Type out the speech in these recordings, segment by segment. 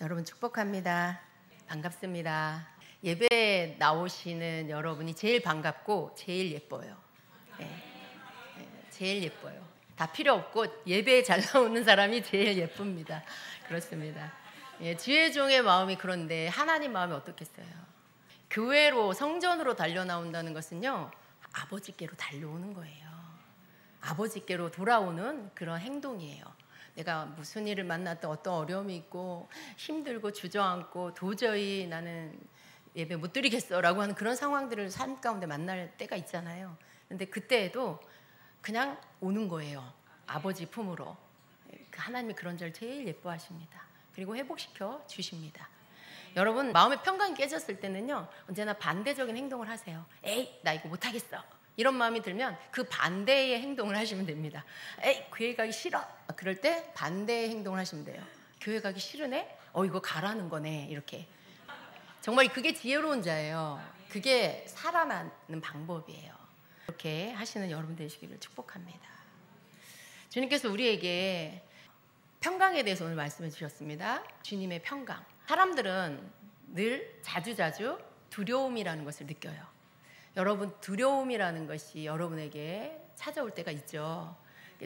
여러분 축복합니다. 반갑습니다. 예배에 나오시는 여러분이 제일 반갑고 제일 예뻐요. 제일 예뻐요. 다 필요 없고 예배에 잘 나오는 사람이 제일 예쁩니다. 그렇습니다. 주의 종의 마음이 그런데 하나님 마음이 어떻겠어요? 교회로 성전으로 달려 나온다는 것은요, 아버지께로 달려오는 거예요. 아버지께로 돌아오는 그런 행동이에요. 내가 무슨 일을 만났던 어떤 어려움이 있고 힘들고 주저앉고 도저히 나는 예배 못 드리겠어 라고 하는 그런 상황들을 삶 가운데 만날 때가 있잖아요. 근데 그때에도 그냥 오는 거예요. 아버지 품으로. 하나님이 그런 저를 제일 예뻐하십니다. 그리고 회복시켜 주십니다. 여러분, 마음의 평강이 깨졌을 때는요, 언제나 반대적인 행동을 하세요. 에이, 나 이거 못하겠어. 이런 마음이 들면 그 반대의 행동을 하시면 됩니다. 에이, 교회 가기 싫어. 그럴 때 반대의 행동을 하시면 돼요. 교회 가기 싫으네? 이거 가라는 거네. 이렇게. 정말 그게 지혜로운 자예요. 그게 살아나는 방법이에요. 이렇게 하시는 여러분 되시기를 축복합니다. 주님께서 우리에게 평강에 대해서 오늘 말씀해 주셨습니다. 주님의 평강. 사람들은 늘 자주자주 두려움이라는 것을 느껴요. 여러분, 두려움이라는 것이 여러분에게 찾아올 때가 있죠.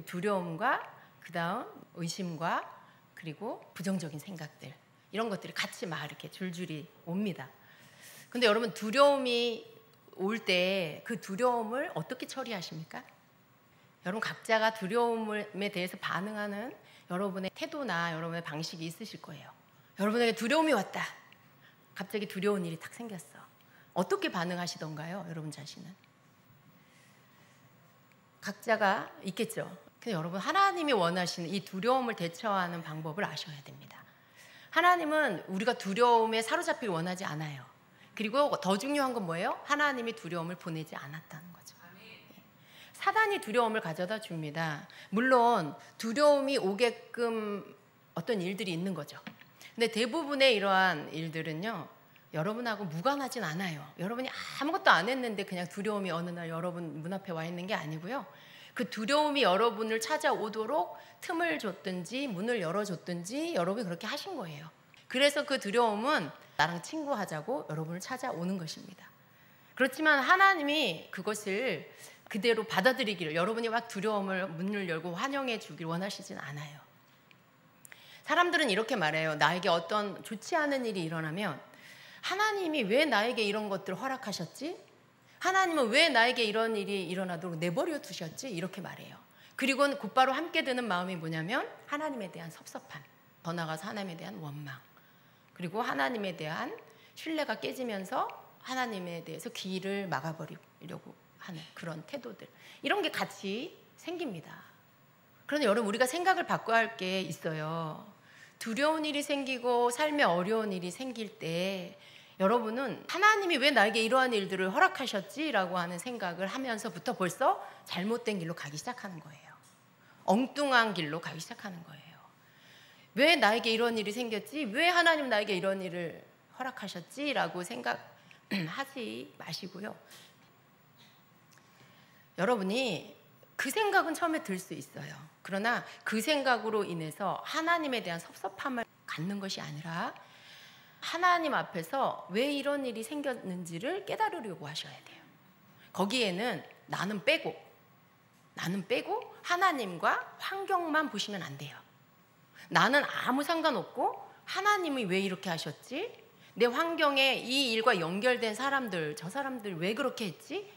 두려움과 그 다음 의심과 그리고 부정적인 생각들, 이런 것들이 같이 막 이렇게 줄줄이 옵니다. 근데 여러분, 두려움이 올 때 그 두려움을 어떻게 처리하십니까? 여러분, 각자가 두려움에 대해서 반응하는 여러분의 태도나 여러분의 방식이 있으실 거예요. 여러분에게 두려움이 왔다. 갑자기 두려운 일이 딱 생겼어. 어떻게 반응하시던가요? 여러분 자신은? 각자가 있겠죠. 근데 여러분, 하나님이 원하시는 이 두려움을 대처하는 방법을 아셔야 됩니다. 하나님은 우리가 두려움에 사로잡히길 원하지 않아요. 그리고 더 중요한 건 뭐예요? 하나님이 두려움을 보내지 않았다는 거죠. 사단이 두려움을 가져다 줍니다. 물론 두려움이 오게끔 어떤 일들이 있는 거죠. 근데 대부분의 이러한 일들은요, 여러분하고 무관하진 않아요. 여러분이 아무것도 안 했는데 그냥 두려움이 어느 날 여러분 문 앞에 와 있는 게 아니고요. 그 두려움이 여러분을 찾아오도록 틈을 줬든지 문을 열어줬든지 여러분이 그렇게 하신 거예요. 그래서 그 두려움은 나랑 친구하자고 여러분을 찾아오는 것입니다. 그렇지만 하나님이 그것을 그대로 받아들이기를, 여러분이 막 두려움을 문을 열고 환영해 주길 원하시진 않아요. 사람들은 이렇게 말해요. 나에게 어떤 좋지 않은 일이 일어나면 하나님이 왜 나에게 이런 것들을 허락하셨지? 하나님은 왜 나에게 이런 일이 일어나도록 내버려 두셨지? 이렇게 말해요. 그리고 곧바로 함께 드는 마음이 뭐냐면 하나님에 대한 섭섭함, 더 나아가서 하나님에 대한 원망, 그리고 하나님에 대한 신뢰가 깨지면서 하나님에 대해서 길을 막아버리려고 하는 그런 태도들, 이런 게 같이 생깁니다. 그런데 여러분, 우리가 생각을 바꿔야 할 게 있어요. 두려운 일이 생기고 삶에 어려운 일이 생길 때 여러분은 하나님이 왜 나에게 이러한 일들을 허락하셨지라고 하는 생각을 하면서부터 벌써 잘못된 길로 가기 시작하는 거예요. 엉뚱한 길로 가기 시작하는 거예요. 왜 나에게 이런 일이 생겼지? 왜 하나님 나에게 이런 일을 허락하셨지라고 생각하지 마시고요. 여러분이 그 생각은 처음에 들 수 있어요. 그러나 그 생각으로 인해서 하나님에 대한 섭섭함을 갖는 것이 아니라 하나님 앞에서 왜 이런 일이 생겼는지를 깨달으려고 하셔야 돼요. 거기에는 나는 빼고 하나님과 환경만 보시면 안 돼요. 나는 아무 상관없고 하나님이 왜 이렇게 하셨지? 내 환경에 이 일과 연결된 사람들, 저 사람들 왜 그렇게 했지?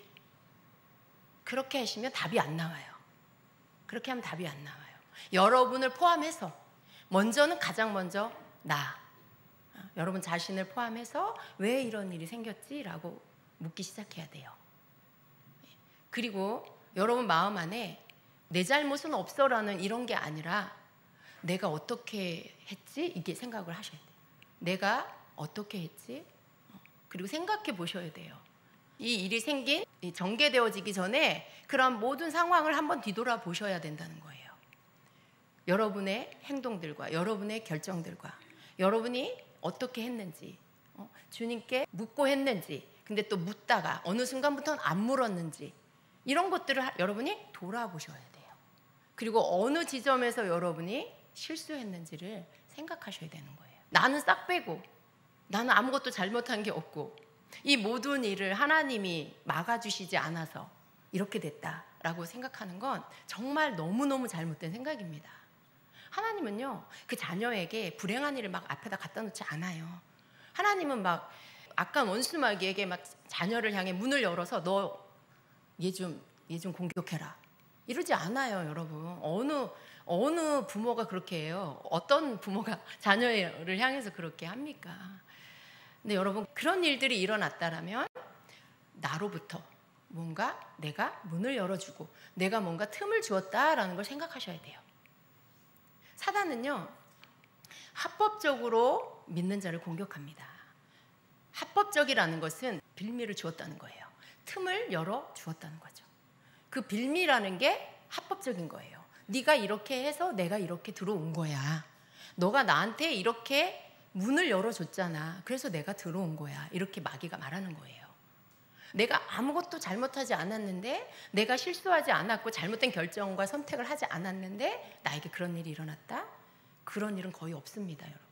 그렇게 하시면 답이 안 나와요. 그렇게 하면 답이 안 나와요. 여러분을 포함해서 먼저는 가장 먼저 여러분 자신을 포함해서 왜 이런 일이 생겼지라고 묻기 시작해야 돼요. 그리고 여러분 마음 안에 내 잘못은 없어라는 이런 게 아니라 내가 어떻게 했지? 이게 생각을 하셔야 돼요. 내가 어떻게 했지? 그리고 생각해 보셔야 돼요. 이 일이 생긴, 전개되어지기 전에 그런 모든 상황을 한번 뒤돌아 보셔야 된다는 거예요. 여러분의 행동들과 여러분의 결정들과 여러분이 어떻게 했는지, 주님께 묻고 했는지, 근데 또 묻다가 어느 순간부터는 안 물었는지, 이런 것들을 여러분이 돌아보셔야 돼요. 그리고 어느 지점에서 여러분이 실수했는지를 생각하셔야 되는 거예요. 나는 싹 빼고 나는 아무것도 잘못한 게 없고 이 모든 일을 하나님이 막아주시지 않아서 이렇게 됐다라고 생각하는 건 정말 너무너무 잘못된 생각입니다. 하나님은요, 그 자녀에게 불행한 일을 막 앞에다 갖다 놓지 않아요. 하나님은 막 악한 원수마귀에게 막 자녀를 향해 문을 열어서 너 얘 좀 공격해라 이러지 않아요. 여러분, 어느 부모가 그렇게 해요? 어떤 부모가 자녀를 향해서 그렇게 합니까? 근데 여러분, 그런 일들이 일어났다라면 나로부터 뭔가 내가 문을 열어주고 내가 뭔가 틈을 주었다라는 걸 생각하셔야 돼요. 사단은요, 합법적으로 믿는 자를 공격합니다. 합법적이라는 것은 빌미를 주었다는 거예요. 틈을 열어 주었다는 거죠. 그 빌미라는 게 합법적인 거예요. 네가 이렇게 해서 내가 이렇게 들어온 거야. 너가 나한테 이렇게 문을 열어줬잖아. 그래서 내가 들어온 거야. 이렇게 마귀가 말하는 거예요. 내가 아무것도 잘못하지 않았는데, 내가 실수하지 않았고 잘못된 결정과 선택을 하지 않았는데 나에게 그런 일이 일어났다? 그런 일은 거의 없습니다, 여러분.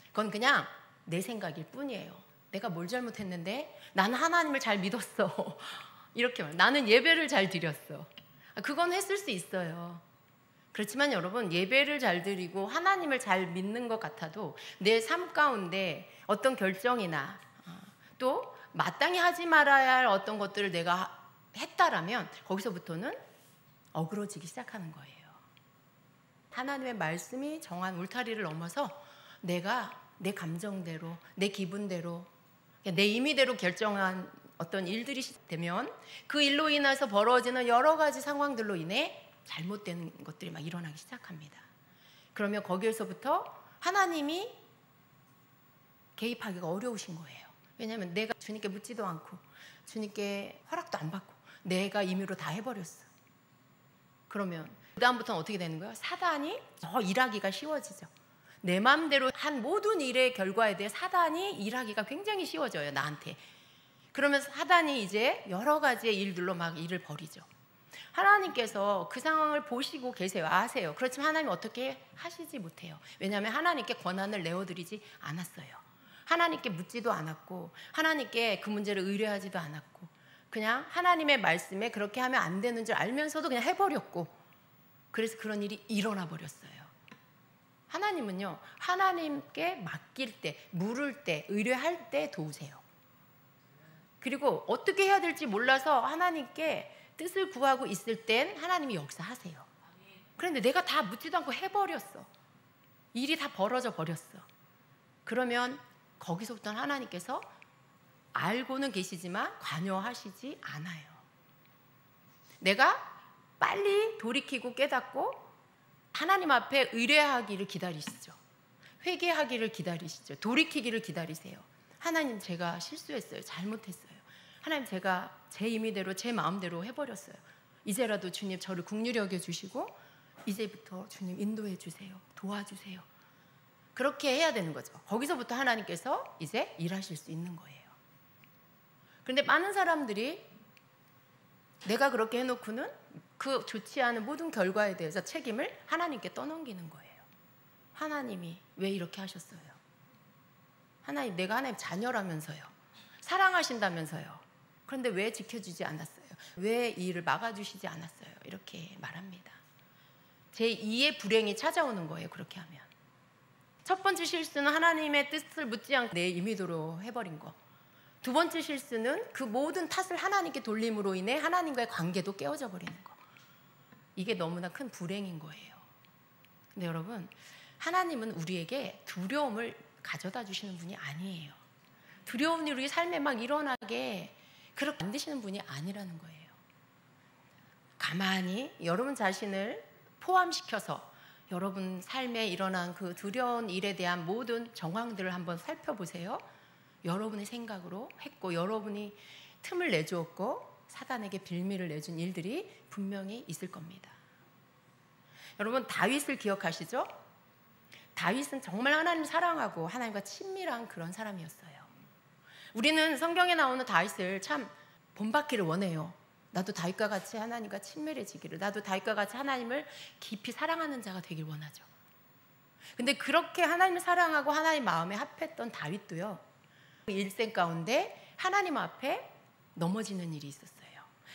그건 그냥 내 생각일 뿐이에요. 내가 뭘 잘못했는데? 나는 하나님을 잘 믿었어. 이렇게 말. 나는 예배를 잘 드렸어. 그건 했을 수 있어요. 그렇지만 여러분, 예배를 잘 드리고 하나님을 잘 믿는 것 같아도 내 삶 가운데 어떤 결정이나 또 마땅히 하지 말아야 할 어떤 것들을 내가 했다라면 거기서부터는 어그러지기 시작하는 거예요. 하나님의 말씀이 정한 울타리를 넘어서 내가 내 감정대로, 내 기분대로, 내 임의대로 결정한 어떤 일들이 되면 그 일로 인해서 벌어지는 여러 가지 상황들로 인해 잘못된 것들이 막 일어나기 시작합니다. 그러면 거기에서부터 하나님이 개입하기가 어려우신 거예요. 왜냐하면 내가 주님께 묻지도 않고 주님께 허락도 안 받고 내가 임의로 다 해버렸어. 그러면 그 다음부터는 어떻게 되는 거예요? 사단이 더 일하기가 쉬워지죠. 내 마음대로 한 모든 일의 결과에 대해 사단이 일하기가 굉장히 쉬워져요, 나한테. 그러면 사단이 이제 여러 가지의 일들로 막 일을 벌이죠. 하나님께서 그 상황을 보시고 계세요. 아세요. 그렇지만 하나님 어떻게 하시지 못해요. 왜냐하면 하나님께 권한을 내어드리지 않았어요. 하나님께 묻지도 않았고 하나님께 그 문제를 의뢰하지도 않았고 그냥 하나님의 말씀에 그렇게 하면 안 되는 줄 알면서도 그냥 해버렸고, 그래서 그런 일이 일어나 버렸어요. 하나님은요, 하나님께 맡길 때, 물을 때, 의뢰할 때 도우세요. 그리고 어떻게 해야 될지 몰라서 하나님께 뜻을 구하고 있을 땐 하나님이 역사하세요. 그런데 내가 다 묻지도 않고 해버렸어. 일이 다 벌어져 버렸어. 그러면 거기서부터는 하나님께서 알고는 계시지만 관여하시지 않아요. 내가 빨리 돌이키고 깨닫고 하나님 앞에 의뢰하기를 기다리시죠. 회개하기를 기다리시죠. 돌이키기를 기다리세요. 하나님, 제가 실수했어요. 잘못했어요. 하나님, 제가 제 임의대로 제 마음대로 해버렸어요. 이제라도 주님 저를 긍휼히 여겨주시고 이제부터 주님 인도해 주세요. 도와주세요. 그렇게 해야 되는 거죠. 거기서부터 하나님께서 이제 일하실 수 있는 거예요. 그런데 많은 사람들이 내가 그렇게 해놓고는 그 좋지 않은 모든 결과에 대해서 책임을 하나님께 떠넘기는 거예요. 하나님이 왜 이렇게 하셨어요? 하나님, 내가 하나님 자녀라면서요. 사랑하신다면서요. 그런데 왜 지켜주지 않았어요? 왜 이 일을 막아주시지 않았어요? 이렇게 말합니다. 제2의 불행이 찾아오는 거예요. 그렇게 하면. 첫 번째 실수는 하나님의 뜻을 묻지 않고 내 임의대로 해버린 거. 두 번째 실수는 그 모든 탓을 하나님께 돌림으로 인해 하나님과의 관계도 깨어져 버리는 거. 이게 너무나 큰 불행인 거예요. 근데 여러분, 하나님은 우리에게 두려움을 가져다 주시는 분이 아니에요. 두려운 일이 우리 삶에 막 일어나게 그렇게 만드시는 분이 아니라는 거예요. 가만히 여러분 자신을 포함시켜서 여러분 삶에 일어난 그 두려운 일에 대한 모든 정황들을 한번 살펴보세요. 여러분의 생각으로 했고 여러분이 틈을 내주었고 사단에게 빌미를 내준 일들이 분명히 있을 겁니다. 여러분, 다윗을 기억하시죠? 다윗은 정말 하나님 사랑하고 하나님과 친밀한 그런 사람이었어요. 우리는 성경에 나오는 다윗을 참 본받기를 원해요. 나도 다윗과 같이 하나님과 친밀해지기를, 나도 다윗과 같이 하나님을 깊이 사랑하는 자가 되길 원하죠. 근데 그렇게 하나님을 사랑하고 하나님 마음에 합했던 다윗도요, 일생 가운데 하나님 앞에 넘어지는 일이 있었어요.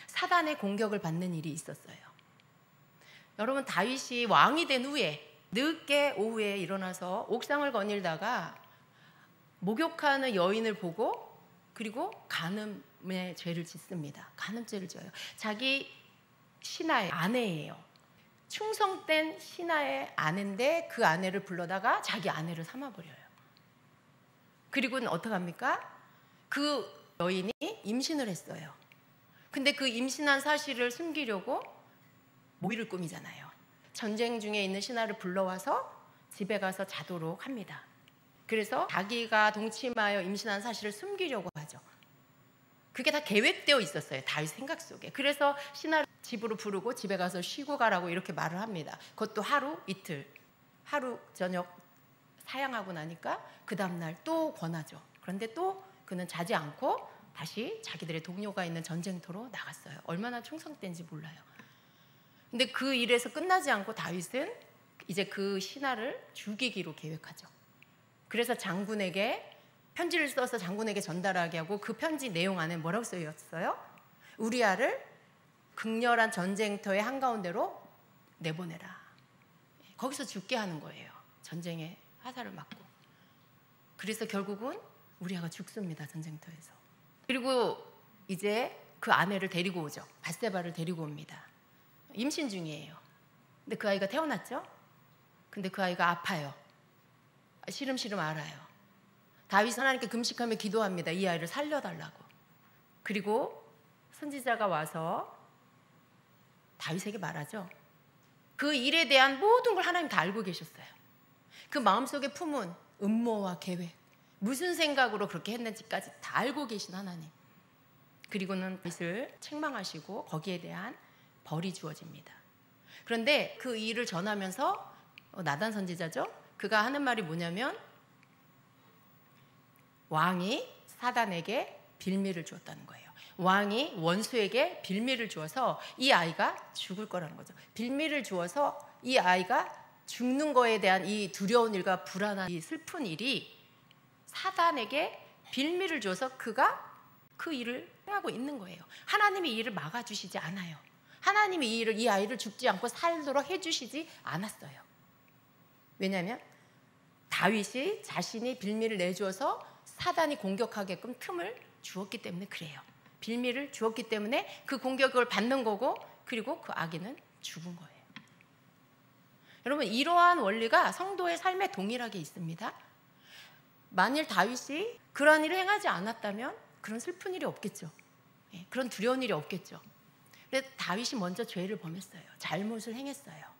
사단의 공격을 받는 일이 있었어요. 여러분, 다윗이 왕이 된 후에 늦게 오후에 일어나서 옥상을 거닐다가 목욕하는 여인을 보고 그리고 간음의 죄를 짓습니다. 간음죄를 져요. 자기 신하의 아내예요. 충성된 신하의 아내인데 그 아내를 불러다가 자기 아내를 삼아버려요. 그리고는 어떡합니까? 그 여인이 임신을 했어요. 근데 그 임신한 사실을 숨기려고 모의를 꾸미잖아요. 전쟁 중에 있는 신하를 불러와서 집에 가서 자도록 합니다. 그래서 자기가 동침하여 임신한 사실을 숨기려고 하죠. 그게 다 계획되어 있었어요. 다윗 생각 속에. 그래서 신하를 집으로 부르고 집에 가서 쉬고 가라고 이렇게 말을 합니다. 그것도 하루 이틀, 하루 저녁 사양하고 나니까 그 다음날 또 권하죠. 그런데 또 그는 자지 않고 다시 자기들의 동료가 있는 전쟁터로 나갔어요. 얼마나 충성된지 몰라요. 근데 그 일에서 끝나지 않고 다윗은 이제 그 신하를 죽이기로 계획하죠. 그래서 장군에게 편지를 써서 장군에게 전달하게 하고 그 편지 내용 안에 뭐라고 쓰였어요? 우리아를 극렬한 전쟁터의 한가운데로 내보내라. 거기서 죽게 하는 거예요. 전쟁에 화살을 맞고. 그래서 결국은 우리아가 죽습니다. 전쟁터에서. 그리고 이제 그 아내를 데리고 오죠. 밧세바를 데리고 옵니다. 임신 중이에요. 근데 그 아이가 태어났죠. 근데 그 아이가 아파요. 시름시름 앓아요. 다윗은 하나님께 금식하며 기도합니다. 이 아이를 살려달라고. 그리고 선지자가 와서 다윗에게 말하죠. 그 일에 대한 모든 걸 하나님 다 알고 계셨어요. 그 마음속에 품은 음모와 계획, 무슨 생각으로 그렇게 했는지까지 다 알고 계신 하나님. 그리고는 다윗을 책망하시고 거기에 대한 벌이 주어집니다. 그런데 그 일을 전하면서 나단 선지자죠. 그가 하는 말이 뭐냐면 왕이 사단에게 빌미를 주었다는 거예요. 왕이 원수에게 빌미를 주어서 이 아이가 죽을 거라는 거죠. 빌미를 주어서 이 아이가 죽는 거에 대한 이 두려운 일과 불안한 이 슬픈 일이 사단에게 빌미를 줘서 그가 그 일을 하고 있는 거예요. 하나님이 이 일을 막아주시지 않아요. 하나님이 이 일을, 이 아이를 죽지 않고 살도록 해주시지 않았어요. 왜냐하면 다윗이 자신이 빌미를 내주어서 사단이 공격하게끔 틈을 주었기 때문에 그래요. 빌미를 주었기 때문에 그 공격을 받는 거고, 그리고 그 아기는 죽은 거예요. 여러분, 이러한 원리가 성도의 삶에 동일하게 있습니다. 만일 다윗이 그런 일을 행하지 않았다면 그런 슬픈 일이 없겠죠. 그런 두려운 일이 없겠죠. 근데 다윗이 먼저 죄를 범했어요. 잘못을 행했어요.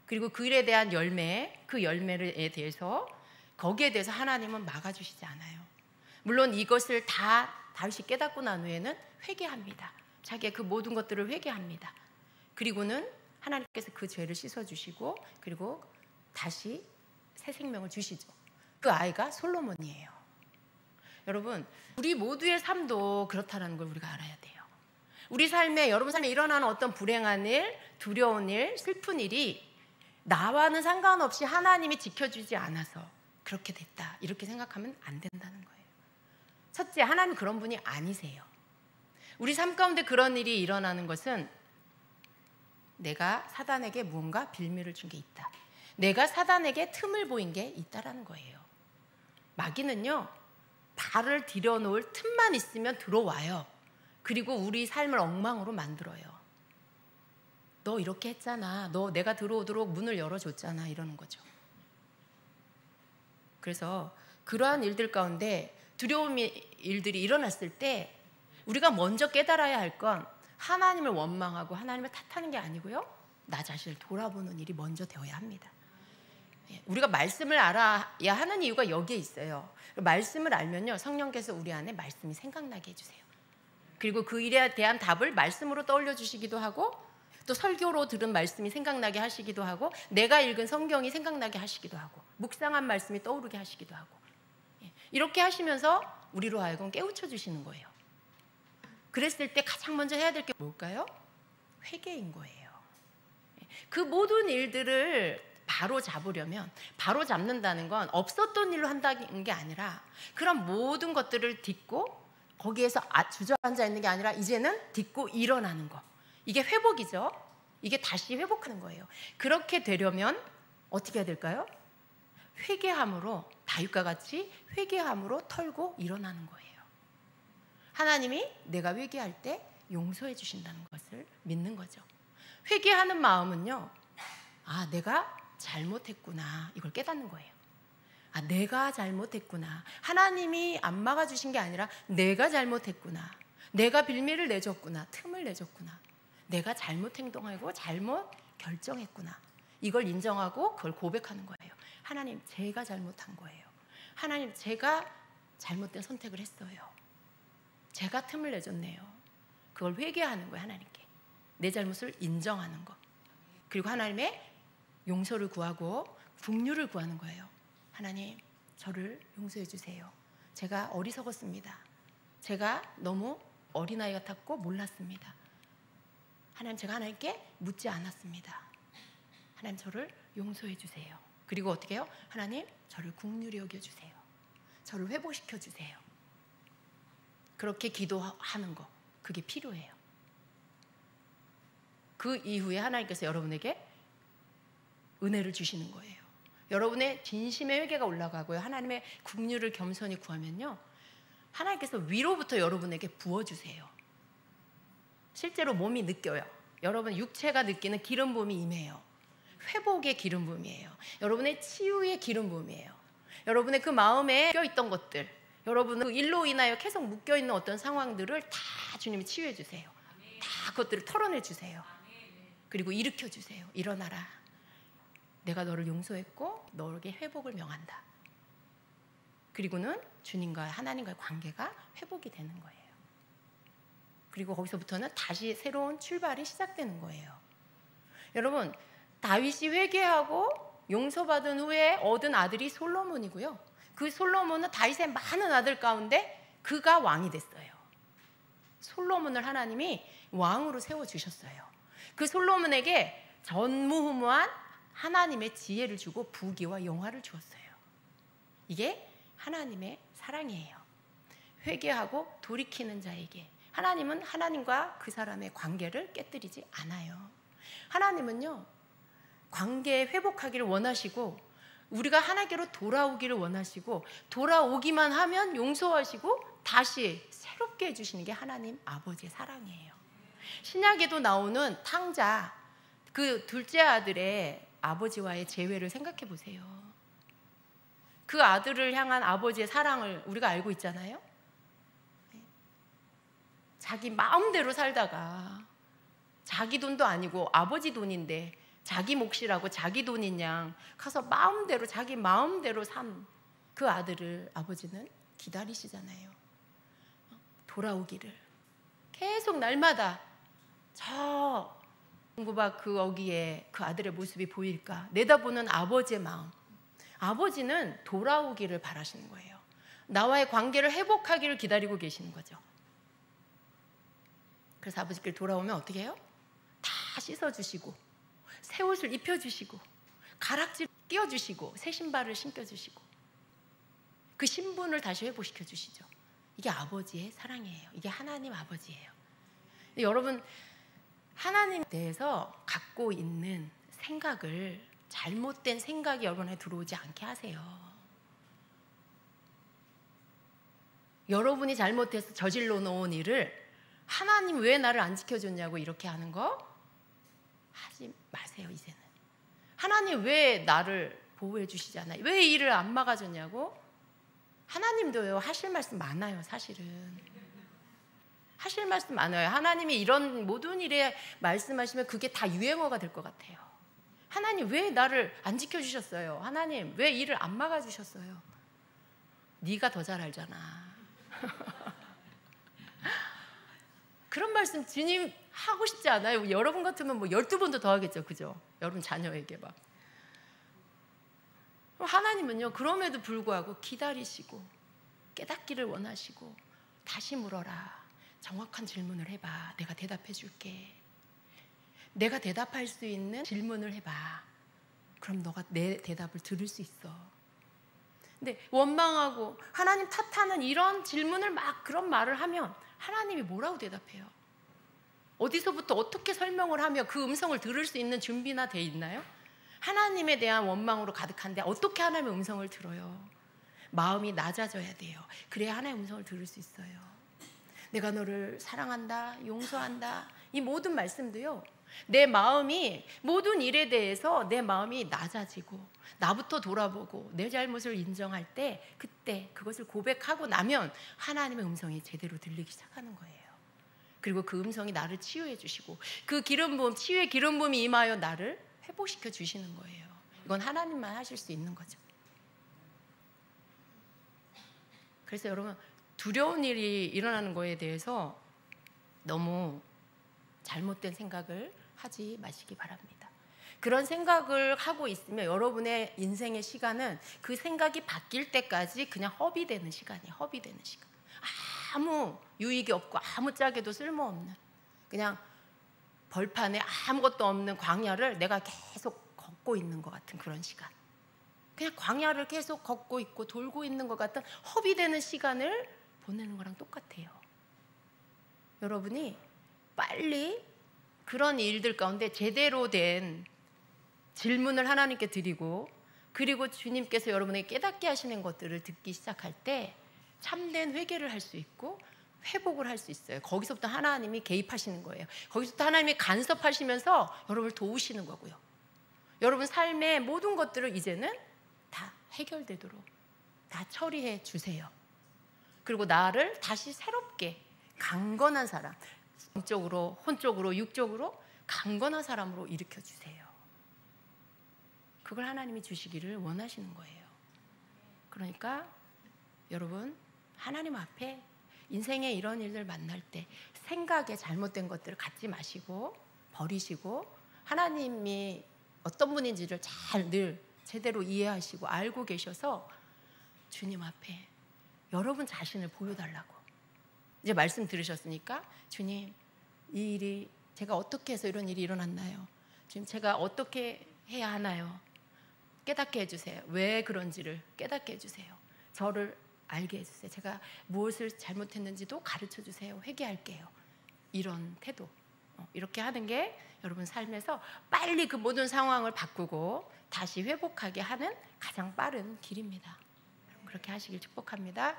그리고 그 일에 대한 열매, 그 열매에 대해서, 거기에 대해서 하나님은 막아주시지 않아요. 물론 이것을 다 다윗이 깨닫고 난 후에는 회개합니다. 자기의 그 모든 것들을 회개합니다. 그리고는 하나님께서 그 죄를 씻어주시고, 그리고 다시 새 생명을 주시죠. 그 아이가 솔로몬이에요. 여러분, 우리 모두의 삶도 그렇다는 걸 우리가 알아야 돼요. 우리 삶에, 여러분 삶에 일어나는 어떤 불행한 일, 두려운 일, 슬픈 일이 나와는 상관없이 하나님이 지켜주지 않아서 그렇게 됐다, 이렇게 생각하면 안 된다는 거예요. 첫째, 하나님 그런 분이 아니세요. 우리 삶 가운데 그런 일이 일어나는 것은 내가 사단에게 무언가 빌미를 준 게 있다, 내가 사단에게 틈을 보인 게 있다라는 거예요. 마귀는요, 발을 들여놓을 틈만 있으면 들어와요. 그리고 우리 삶을 엉망으로 만들어요. 너 이렇게 했잖아, 너 내가 들어오도록 문을 열어줬잖아, 이러는 거죠. 그래서 그러한 일들 가운데 두려운 일들이 일어났을 때 우리가 먼저 깨달아야 할 건 하나님을 원망하고 하나님을 탓하는 게 아니고요, 나 자신을 돌아보는 일이 먼저 되어야 합니다. 우리가 말씀을 알아야 하는 이유가 여기에 있어요. 말씀을 알면요, 성령께서 우리 안에 말씀이 생각나게 해주세요. 그리고 그 일에 대한 답을 말씀으로 떠올려 주시기도 하고, 또 설교로 들은 말씀이 생각나게 하시기도 하고, 내가 읽은 성경이 생각나게 하시기도 하고, 묵상한 말씀이 떠오르게 하시기도 하고, 이렇게 하시면서 우리로 하여금 깨우쳐 주시는 거예요. 그랬을 때 가장 먼저 해야 될 게 뭘까요? 회개인 거예요. 그 모든 일들을 바로 잡으려면, 바로 잡는다는 건 없었던 일로 한다는 게 아니라 그런 모든 것들을 딛고 거기에서 주저앉아 있는 게 아니라 이제는 딛고 일어나는 거. 이게 회복이죠. 이게 다시 회복하는 거예요. 그렇게 되려면 어떻게 해야 될까요? 회개함으로, 다윗과 같이 회개함으로 털고 일어나는 거예요. 하나님이 내가 회개할 때 용서해 주신다는 것을 믿는 거죠. 회개하는 마음은요, 아, 내가 잘못했구나, 이걸 깨닫는 거예요. 아, 내가 잘못했구나. 하나님이 안 막아주신 게 아니라 내가 잘못했구나. 내가 빌미를 내줬구나. 틈을 내줬구나. 내가 잘못 행동하고 잘못 결정했구나. 이걸 인정하고 그걸 고백하는 거예요. 하나님, 제가 잘못한 거예요. 하나님, 제가 잘못된 선택을 했어요. 제가 틈을 내줬네요. 그걸 회개하는 거예요, 하나님께. 내 잘못을 인정하는 것. 그리고 하나님의 용서를 구하고 긍휼을 구하는 거예요. 하나님, 저를 용서해 주세요. 제가 어리석었습니다. 제가 너무 어린아이 같았고 몰랐습니다. 하나님, 제가 하나님께 묻지 않았습니다. 하나님, 저를 용서해 주세요. 그리고 어떻게 해요? 하나님, 저를 긍휼히 여겨 주세요. 저를 회복시켜 주세요. 그렇게 기도하는 거, 그게 필요해요. 그 이후에 하나님께서 여러분에게 은혜를 주시는 거예요. 여러분의 진심의 회개가 올라가고요, 하나님의 긍휼을 겸손히 구하면요, 하나님께서 위로부터 여러분에게 부어주세요. 실제로 몸이 느껴요. 여러분 육체가 느끼는 기름 부음이 임해요. 회복의 기름 부음이에요. 여러분의 치유의 기름 부음이에요. 여러분의 그 마음에 껴있던 것들, 여러분은 그 일로 인하여 계속 묶여있는 어떤 상황들을 다 주님이 치유해 주세요. 다 그것들을 털어내 주세요. 그리고 일으켜 주세요. 일어나라. 내가 너를 용서했고 너에게 회복을 명한다. 그리고는 주님과 하나님과의 관계가 회복이 되는 거예요. 그리고 거기서부터는 다시 새로운 출발이 시작되는 거예요. 여러분, 다윗이 회개하고 용서받은 후에 얻은 아들이 솔로몬이고요. 그 솔로몬은 다윗의 많은 아들 가운데 그가 왕이 됐어요. 솔로몬을 하나님이 왕으로 세워주셨어요. 그 솔로몬에게 전무후무한 하나님의 지혜를 주고 부귀와 영화를 주었어요. 이게 하나님의 사랑이에요. 회개하고 돌이키는 자에게 하나님은 하나님과 그 사람의 관계를 깨뜨리지 않아요. 하나님은요, 관계 회복하기를 원하시고 우리가 하나님께로 돌아오기를 원하시고 돌아오기만 하면 용서하시고 다시 새롭게 해주시는 게 하나님 아버지의 사랑이에요. 신약에도 나오는 탕자, 그 둘째 아들의 아버지와의 재회를 생각해 보세요. 그 아들을 향한 아버지의 사랑을 우리가 알고 있잖아요. 자기 마음대로 살다가 자기 돈도 아니고 아버지 돈인데 자기 몫이라고 자기 돈인 양 가서 마음대로 자기 마음대로 산 그 아들을 아버지는 기다리시잖아요. 돌아오기를 계속 날마다 저 공구박 그 어귀에 그 아들의 모습이 보일까 내다보는 아버지의 마음. 아버지는 돌아오기를 바라시는 거예요. 나와의 관계를 회복하기를 기다리고 계시는 거죠. 그래서 아버지께 돌아오면 어떻게 해요? 다 씻어주시고 새 옷을 입혀주시고 가락질 끼워주시고 새 신발을 신겨주시고 그 신분을 다시 회복시켜 주시죠. 이게 아버지의 사랑이에요. 이게 하나님 아버지예요. 여러분, 하나님에 대해서 갖고 있는 생각을 잘못된 생각이 여러분에 들어오지 않게 하세요. 여러분이 잘못해서 저질러 놓은 일을 하나님 왜 나를 안 지켜줬냐고 이렇게 하는 거 하지 마세요. 이제는 하나님 왜 나를 보호해 주시지 않아요? 왜 이 일을 안 막아줬냐고. 하나님도요 하실 말씀 많아요. 사실은 하실 말씀 많아요. 하나님이 이런 모든 일에 말씀하시면 그게 다 유행어가 될 것 같아요. 하나님 왜 나를 안 지켜주셨어요? 하나님 왜 일을 안 막아주셨어요? 네가 더 잘 알잖아. 그런 말씀 주님 하고 싶지 않아요? 여러분 같으면 뭐 12번도 더 하겠죠. 그죠? 여러분 자녀에게 막. 하나님은요 그럼에도 불구하고 기다리시고 깨닫기를 원하시고 다시 물어라. 정확한 질문을 해봐. 내가 대답해 줄게. 내가 대답할 수 있는 질문을 해봐. 그럼 너가 내 대답을 들을 수 있어. 근데 원망하고 하나님 탓하는 이런 질문을 막 그런 말을 하면 하나님이 뭐라고 대답해요? 어디서부터 어떻게 설명을 하며 그 음성을 들을 수 있는 준비나 돼 있나요? 하나님에 대한 원망으로 가득한데 어떻게 하나님의 음성을 들어요? 마음이 낮아져야 돼요. 그래야 하나님의 음성을 들을 수 있어요. 내가 너를 사랑한다, 용서한다, 이 모든 말씀도요, 내 마음이 모든 일에 대해서 내 마음이 낮아지고 나부터 돌아보고 내 잘못을 인정할 때, 그때 그것을 고백하고 나면 하나님의 음성이 제대로 들리기 시작하는 거예요. 그리고 그 음성이 나를 치유해 주시고 그 기름 부음, 치유의 기름 부음이 임하여 나를 회복시켜 주시는 거예요. 이건 하나님만 하실 수 있는 거죠. 그래서 여러분, 두려운 일이 일어나는 거에 대해서 너무 잘못된 생각을 하지 마시기 바랍니다. 그런 생각을 하고 있으면 여러분의 인생의 시간은 그 생각이 바뀔 때까지 그냥 허비되는 시간이에요. 허비되는 시간. 아무 유익이 없고 아무 짝에도 쓸모없는, 그냥 벌판에 아무것도 없는 광야를 내가 계속 걷고 있는 것 같은 그런 시간. 그냥 광야를 계속 걷고 있고 돌고 있는 것 같은 허비되는 시간을 보내는 거랑 똑같아요. 여러분이 빨리 그런 일들 가운데 제대로 된 질문을 하나님께 드리고, 그리고 주님께서 여러분에게 깨닫게 하시는 것들을 듣기 시작할 때 참된 회개를 할 수 있고 회복을 할 수 있어요. 거기서부터 하나님이 개입하시는 거예요. 거기서부터 하나님이 간섭하시면서 여러분을 도우시는 거고요. 여러분 삶의 모든 것들을 이제는 다 해결되도록 다 처리해 주세요. 그리고 나를 다시 새롭게 강건한 사람, 영적으로, 혼적으로, 육적으로 강건한 사람으로 일으켜 주세요. 그걸 하나님이 주시기를 원하시는 거예요. 그러니까 여러분, 하나님 앞에 인생에 이런 일들 만날 때 생각에 잘못된 것들을 갖지 마시고 버리시고, 하나님이 어떤 분인지를 잘 늘 제대로 이해하시고 알고 계셔서 주님 앞에 여러분 자신을 보여달라고. 이제 말씀 들으셨으니까, 주님, 이 일이 제가 어떻게 해서 이런 일이 일어났나요? 주님, 제가 어떻게 해야 하나요? 깨닫게 해주세요. 왜 그런지를 깨닫게 해주세요. 저를 알게 해주세요. 제가 무엇을 잘못했는지도 가르쳐주세요. 회개할게요. 이런 태도, 이렇게 하는 게 여러분 삶에서 빨리 그 모든 상황을 바꾸고 다시 회복하게 하는 가장 빠른 길입니다. 그렇게 하시길 축복합니다.